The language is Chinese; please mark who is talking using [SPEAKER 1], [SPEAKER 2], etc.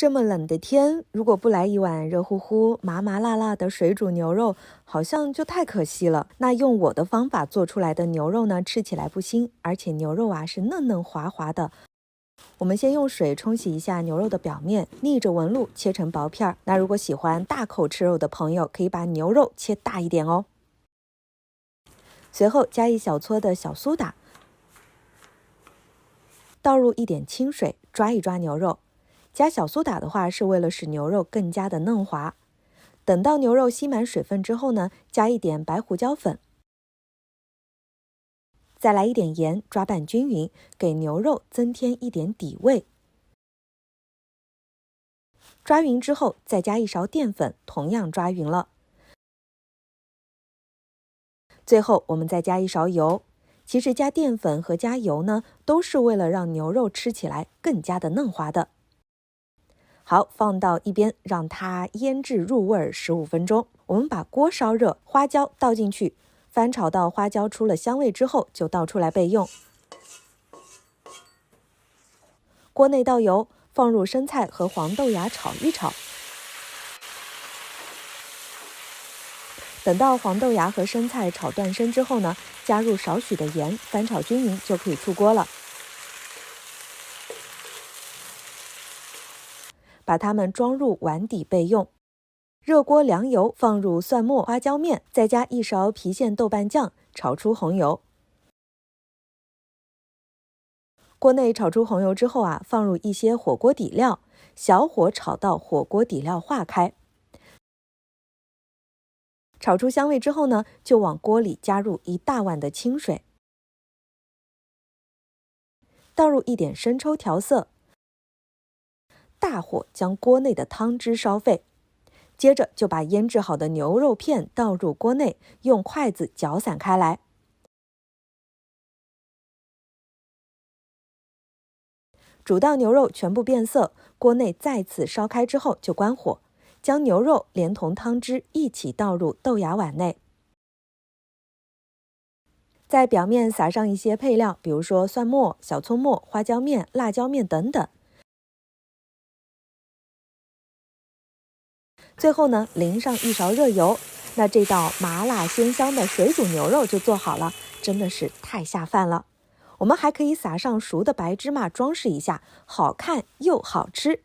[SPEAKER 1] 这么冷的天，如果不来一碗热乎乎、麻麻辣辣的水煮牛肉，好像就太可惜了。那用我的方法做出来的牛肉呢，吃起来不腥，而且牛肉啊是嫩嫩滑滑的。我们先用水冲洗一下牛肉的表面，逆着纹路切成薄片。那如果喜欢大口吃肉的朋友，可以把牛肉切大一点哦。随后加一小撮的小苏打，倒入一点清水，抓一抓牛肉。加小苏打的话，是为了使牛肉更加的嫩滑。等到牛肉吸满水分之后呢，加一点白胡椒粉，再来一点盐，抓拌均匀，给牛肉增添一点底味。抓匀之后，再加一勺淀粉，同样抓匀了。最后我们再加一勺油。其实加淀粉和加油呢，都是为了让牛肉吃起来更加的嫩滑的。好，放到一边，让它腌制入味15分钟。我们把锅烧热，花椒倒进去，翻炒到花椒出了香味之后，就倒出来备用。锅内倒油，放入生菜和黄豆芽炒一炒。等到黄豆芽和生菜炒断生之后呢，加入少许的盐，翻炒均匀就可以出锅了。把它们装入碗底备用。热锅凉油，放入蒜末、花椒面，再加一勺郫县豆瓣酱，炒出红油。锅内炒出红油之后啊，放入一些火锅底料，小火炒到火锅底料化开。炒出香味之后呢，就往锅里加入1大碗的清水，倒入一点生抽调色，大火将锅内的汤汁烧沸。接着就把腌制好的牛肉片倒入锅内，用筷子搅散开来。煮到牛肉全部变色，锅内再次烧开之后就关火，将牛肉连同汤汁一起倒入豆芽碗内。在表面撒上一些配料，比如说蒜末、小葱末、花椒面、辣椒面等等。最后呢，淋上一勺热油，那这道麻辣鲜香的水煮牛肉就做好了，真的是太下饭了。我们还可以撒上熟的白芝麻装饰一下，好看又好吃。